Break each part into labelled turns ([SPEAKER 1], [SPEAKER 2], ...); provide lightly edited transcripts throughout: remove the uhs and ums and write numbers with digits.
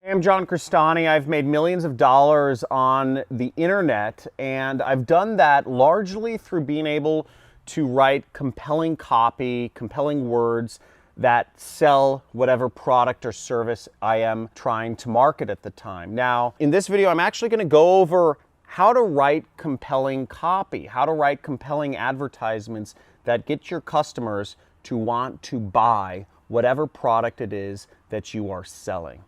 [SPEAKER 1] I'm John Crestani. I've made millions of dollars on the internet, and I've done that largely through being able to write compelling copy, compelling words that sell whatever product or service I am trying to market at the time. Now, in this video, I'm actually going to go over how to write compelling copy, how to write compelling advertisements that get your customers to want to buy whatever product it is that you are selling.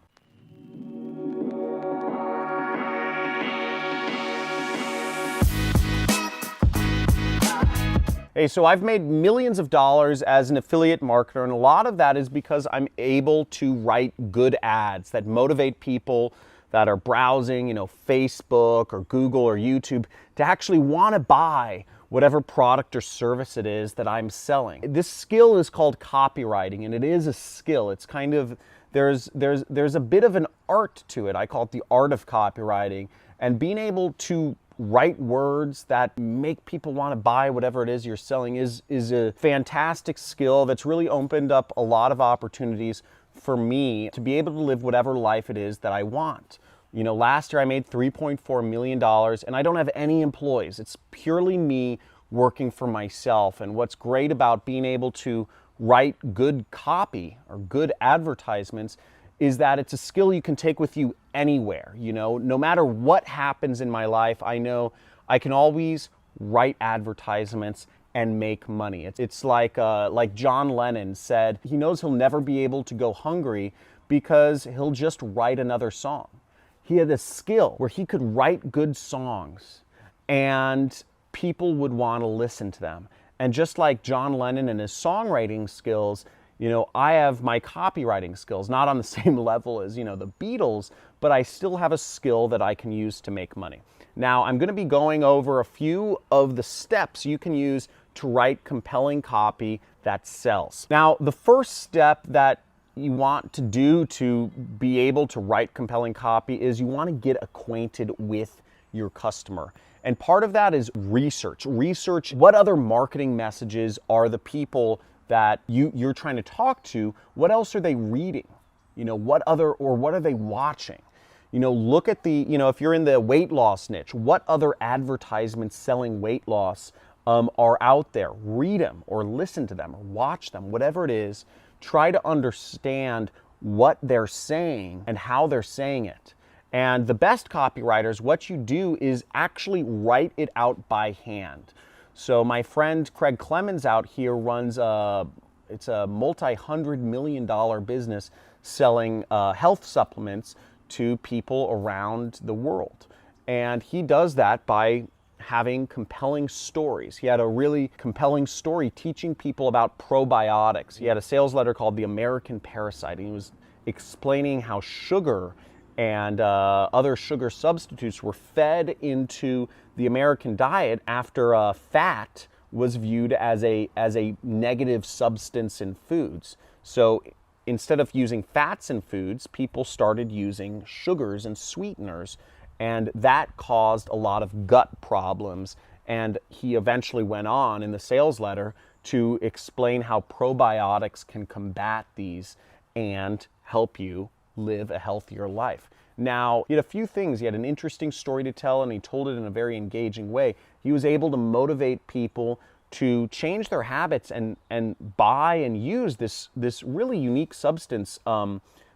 [SPEAKER 1] Hey, so I've made millions of dollars as an affiliate marketer, and a lot of that is because I'm able to write good ads that motivate people that are browsing, Facebook or Google or YouTube to actually want to buy whatever product or service it is that I'm selling. This skill is called copywriting, and it is a skill. It's kind of, there's a bit of an art to it. I call it the art of copywriting, and being able to write words that make people want to buy whatever it is you're selling is a fantastic skill that's really opened up a lot of opportunities for me to be able to live whatever life it is that I want. Last year I made $3.4 million and I don't have any employees. It's purely me working for myself. And what's great about being able to write good copy or good advertisements is that it's a skill you can take with you anywhere. No matter what happens in my life, I know I can always write advertisements and make money. It's like John Lennon said, he knows he'll never be able to go hungry because he'll just write another song. He had this skill where he could write good songs and people would want to listen to them. And just like John Lennon and his songwriting skills, I have my copywriting skills, not on the same level as, the Beatles, but I still have a skill that I can use to make money. Now, I'm going to be going over a few of the steps you can use to write compelling copy that sells. Now, the first step that you want to do to be able to write compelling copy is you want to get acquainted with your customer. And part of that is research. Research what other marketing messages are the people that you're trying to talk to, what else are they reading? What are they watching? Look at if you're in the weight loss niche, what other advertisements selling weight loss are out there? Read them or listen to them or watch them, whatever it is. Try to understand what they're saying and how they're saying it. And the best copywriters, what you do is actually write it out by hand. So my friend Craig Clemens out here runs it's a multi-$100 million business selling health supplements to people around the world. And he does that by having compelling stories. He had a really compelling story teaching people about probiotics. He had a sales letter called The American Parasite, and he was explaining how sugar and other sugar substitutes were fed into the American diet after fat was viewed as a negative substance in foods. So instead of using fats in foods, people started using sugars and sweeteners, and that caused a lot of gut problems. And he eventually went on in the sales letter to explain how probiotics can combat these and help you live a healthier life. Now, he had a few things. He had an interesting story to tell, and he told it in a very engaging way. He was able to motivate people to change their habits and buy and use this really unique substance,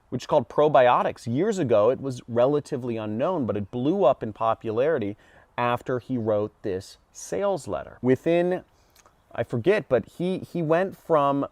[SPEAKER 1] which is called probiotics. Years ago, it was relatively unknown, but it blew up in popularity after he wrote this sales letter. Within, I forget, but he went from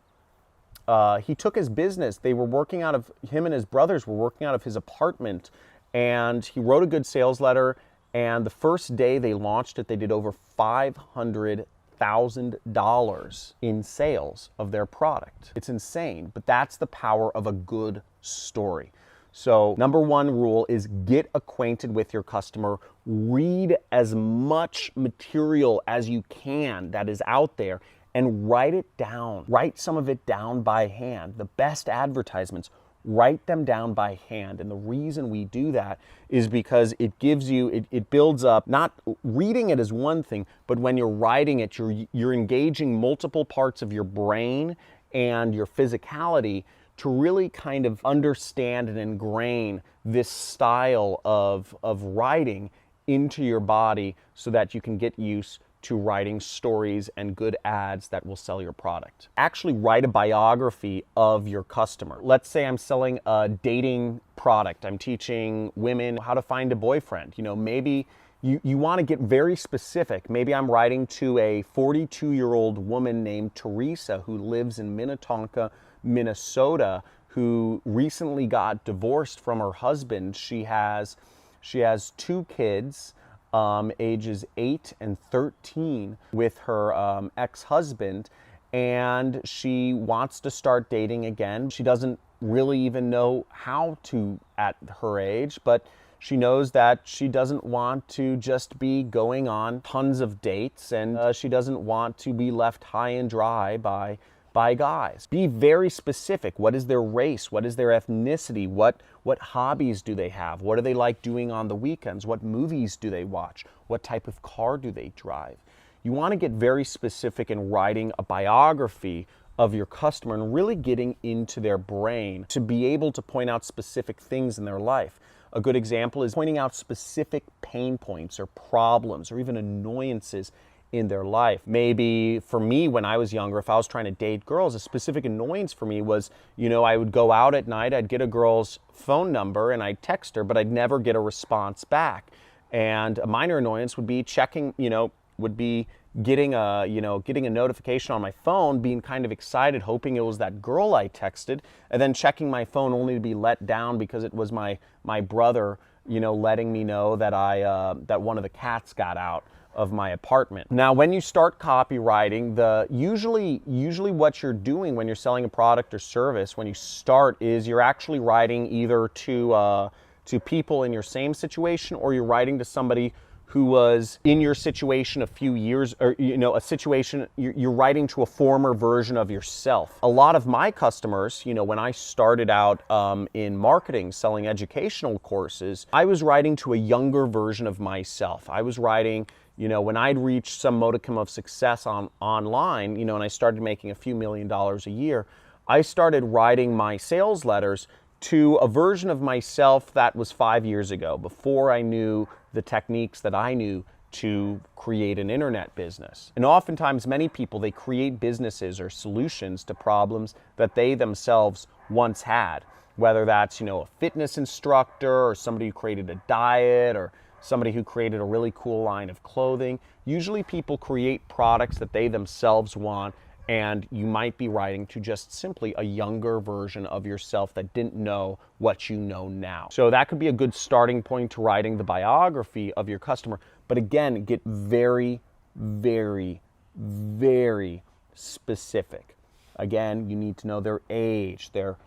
[SPEAKER 1] he took his business. They were working out of, him and his brothers were working out of his apartment, and he wrote a good sales letter, and the first day they launched it, they did over $500,000 in sales of their product. It's insane, but that's the power of a good story. So number one rule is get acquainted with your customer. Read as much material as you can that is out there and write it down. Write some of it down by hand. The best advertisements, write them down by hand. And the reason we do that is because it gives you, it builds up, not reading it is one thing, but when you're writing it, you're engaging multiple parts of your brain and your physicality to really kind of understand and ingrain this style of writing into your body so that you can get used to writing stories and good ads that will sell your product. Actually write a biography of your customer. Let's say I'm selling a dating product. I'm teaching women how to find a boyfriend. Maybe you want to get very specific. Maybe I'm writing to a 42-year-old woman named Teresa who lives in Minnetonka, Minnesota, who recently got divorced from her husband. She has 2 kids, ages 8 and 13, with her ex-husband, and she wants to start dating again. She doesn't really even know how to at her age, but she knows that she doesn't want to just be going on tons of dates, and she doesn't want to be left high and dry by guys. Be very specific. What is their race? What is their ethnicity? What hobbies do they have? What do they like doing on the weekends? What movies do they watch? What type of car do they drive? You want to get very specific in writing a biography of your customer and really getting into their brain to be able to point out specific things in their life. A good example is pointing out specific pain points or problems or even annoyances in their life. Maybe for me, when I was younger, if I was trying to date girls, a specific annoyance for me was, I would go out at night, I'd get a girl's phone number and I'd text her, but I'd never get a response back. And a minor annoyance would be checking, would be getting a notification on my phone, being kind of excited, hoping it was that girl I texted, and then checking my phone only to be let down because it was my brother, letting me know that that one of the cats got out of my apartment. Now, when you start copywriting, usually what you're doing when you're selling a product or service, when you start, is you're actually writing either to people in your same situation, or you're writing to somebody who was in your situation a few years, or a situation, you're writing to a former version of yourself. A lot of my customers, when I started out in marketing, selling educational courses, I was writing to a younger version of myself. I was writing, when I'd reached some modicum of success online, and I started making a few $1 million a year, I started writing my sales letters to a version of myself that was 5 years ago, before I knew the techniques that I knew to create an internet business. And oftentimes, many people, they create businesses or solutions to problems that they themselves once had, whether that's, a fitness instructor, or somebody who created a diet, or somebody who created a really cool line of clothing. Usually people create products that they themselves want, and you might be writing to just simply a younger version of yourself that didn't know what you know now. So that could be a good starting point to writing the biography of your customer. But again, get very, very, very specific. Again, you need to know their age, their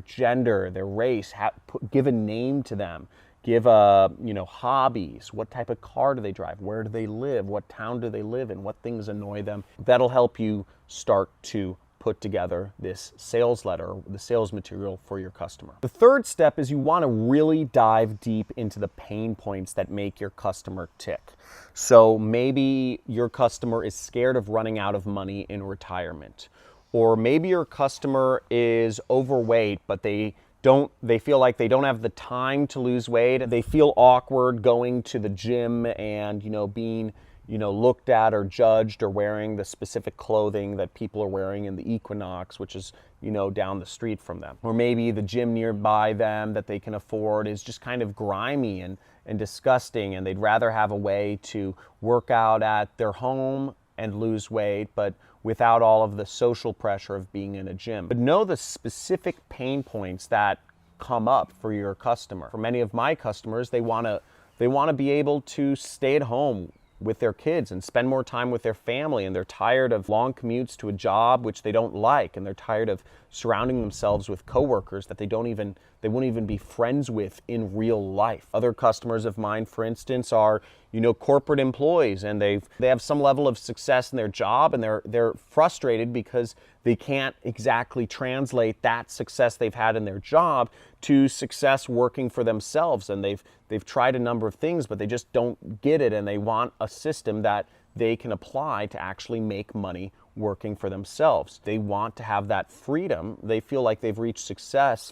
[SPEAKER 1] gender, their race, give a name to them. Give hobbies. What type of car do they drive? Where do they live? What town do they live in? What things annoy them? That'll help you start to put together this sales letter, the sales material for your customer. The third step is you want to really dive deep into the pain points that make your customer tick. So maybe your customer is scared of running out of money in retirement. Or maybe your customer is overweight, but they feel like they don't have the time to lose weight. They feel awkward going to the gym and, being, looked at or judged, or wearing the specific clothing that people are wearing in the Equinox, which is, down the street from them. Or maybe the gym nearby them that they can afford is just kind of grimy and disgusting, and they'd rather have a way to work out at their home and lose weight, but without all of the social pressure of being in a gym. But know the specific pain points that come up for your customer. For many of my customers, they want to be able to stay at home with their kids and spend more time with their family, and they're tired of long commutes to a job which they don't like, and they're tired of surrounding themselves with coworkers that they won't even be friends with in real life. Other customers of mine, for instance, are corporate employees, and they have some level of success in their job, and they're frustrated because they can't exactly translate that success they've had in their job to success working for themselves. And they've tried a number of things, but they just don't get it, and they want a system that they can apply to actually make money working for themselves. They want to have that freedom. They feel like they've reached success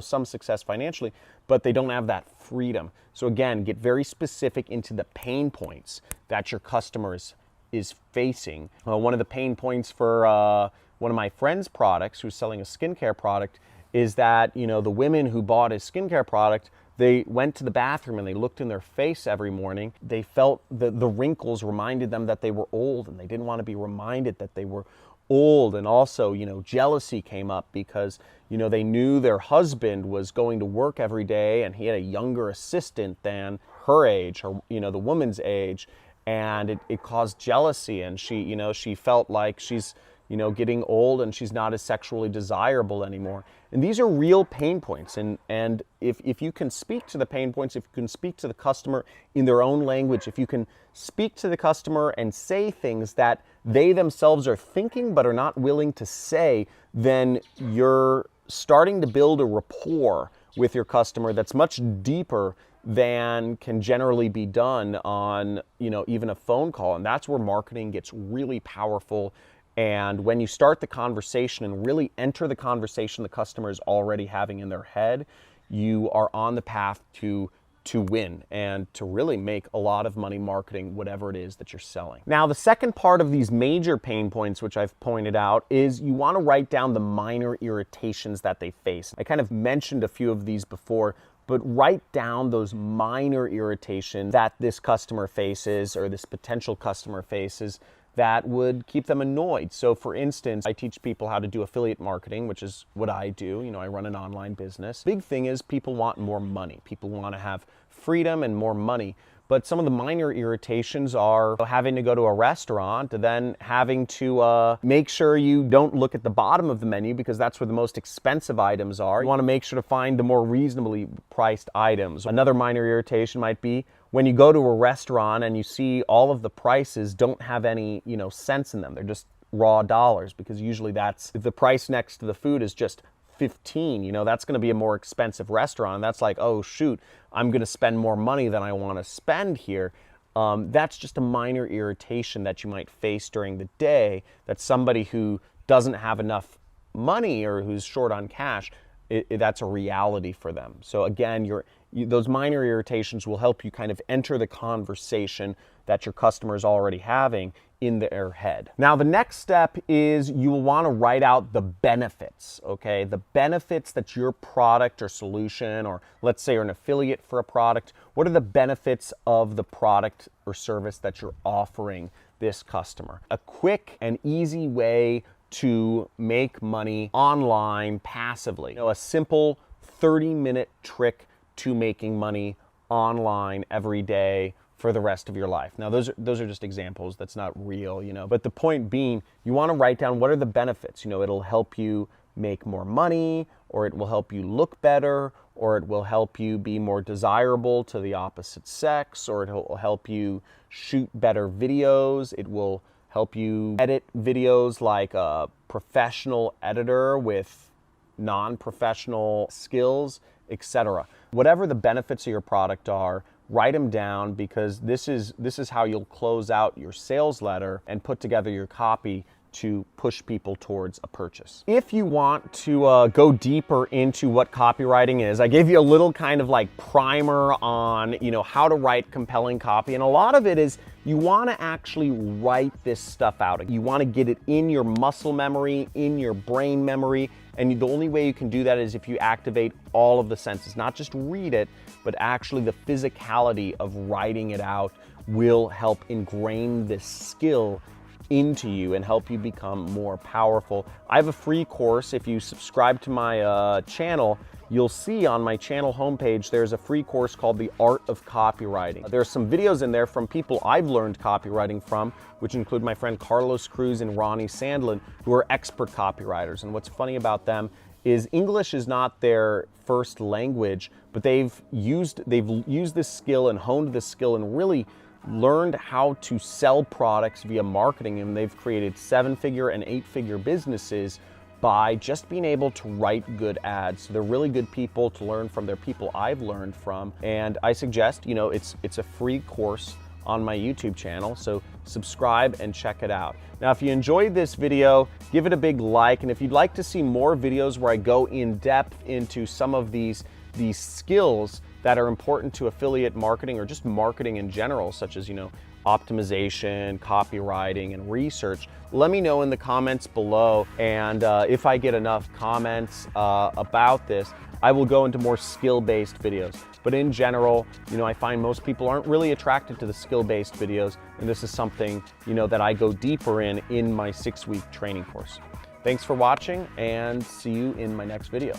[SPEAKER 1] some success financially, but they don't have that freedom. So again, get very specific into the pain points that your customers is facing. One of the pain points for one of my friend's products, who's selling a skincare product, is that, the women who bought his skincare product, they went to the bathroom and they looked in their face every morning. They felt the wrinkles reminded them that they were old, and they didn't want to be reminded that they were old. And also, jealousy came up because, they knew their husband was going to work every day and he had a younger assistant than her age, or, the woman's age. And it caused jealousy, and she felt like she's, getting old and she's not as sexually desirable anymore. And these are real pain points. And if you can speak to the pain points, if you can speak to the customer in their own language, if you can speak to the customer and say things that they themselves are thinking but are not willing to say, then you're starting to build a rapport with your customer that's much deeper than can generally be done on, even a phone call. And that's where marketing gets really powerful. And when you start the conversation and really enter the conversation the customer is already having in their head, you are on the path to win and to really make a lot of money marketing whatever it is that you're selling. Now, the second part of these major pain points, which I've pointed out, is you want to write down the minor irritations that they face. I kind of mentioned a few of these before, but write down those minor irritations that this customer faces or this potential customer faces that would keep them annoyed. So for instance, I teach people how to do affiliate marketing, which is what I do. I run an online business. Big thing is people want more money. People want to have freedom and more money. But some of the minor irritations are having to go to a restaurant and then having to make sure you don't look at the bottom of the menu, because that's where the most expensive items are. You want to make sure to find the more reasonably priced items. Another minor irritation might be when you go to a restaurant and you see all of the prices don't have any, cents in them. They're just raw dollars, because usually if the price next to the food is just 15, that's going to be a more expensive restaurant. And that's like, oh shoot, I'm going to spend more money than I want to spend here. That's just a minor irritation that you might face during the day, that somebody who doesn't have enough money or who's short on cash, that's a reality for them. So again, those minor irritations will help you kind of enter the conversation that your customer is already having in their head. Now, the next step is you will want to write out the benefits, okay? The benefits that your product or solution, or let's say you're an affiliate for a product, what are the benefits of the product or service that you're offering this customer? A quick and easy way to make money online passively. A simple 30-minute trick to making money online every day for the rest of your life. Now, those are just examples. That's not real, But the point being, you want to write down what are the benefits. It'll help you make more money, or it will help you look better, or it will help you be more desirable to the opposite sex, or it will help you shoot better videos. It will help you edit videos like a professional editor with non-professional skills, etc. Whatever the benefits of your product are, write them down, because this is how you'll close out your sales letter and put together your copy to push people towards a purchase. If you want to go deeper into what copywriting is, I gave you a little kind of like primer on, how to write compelling copy. And a lot of it is you want to actually write this stuff out. You want to get it in your muscle memory, in your brain memory. And the only way you can do that is if you activate all of the senses, not just read it, but actually the physicality of writing it out will help ingrain this skill into you and help you become more powerful. I have a free course. If you subscribe to my channel, you'll see on my channel homepage there's a free course called The Art of Copywriting. There's some videos in there from people I've learned copywriting from, which include my friend Carlos Cruz and Ronnie Sandlin, who are expert copywriters. And what's funny about them is English is not their first language, but they've used this skill and honed this skill and really learned how to sell products via marketing, and they've created 7-figure and 8-figure businesses by just being able to write good ads. So they're really good people to learn from. They're people I've learned from, and I suggest, it's a free course on my YouTube channel, so subscribe and check it out. Now, if you enjoyed this video, give it a big like, and if you'd like to see more videos where I go in depth into some of these skills that are important to affiliate marketing or just marketing in general, such as, optimization, copywriting, and research, let me know in the comments below. And if I get enough comments about this, I will go into more skill-based videos. But in general, I find most people aren't really attracted to the skill-based videos, and this is something, that I go deeper in my 6-week training course. Thanks for watching, and see you in my next video.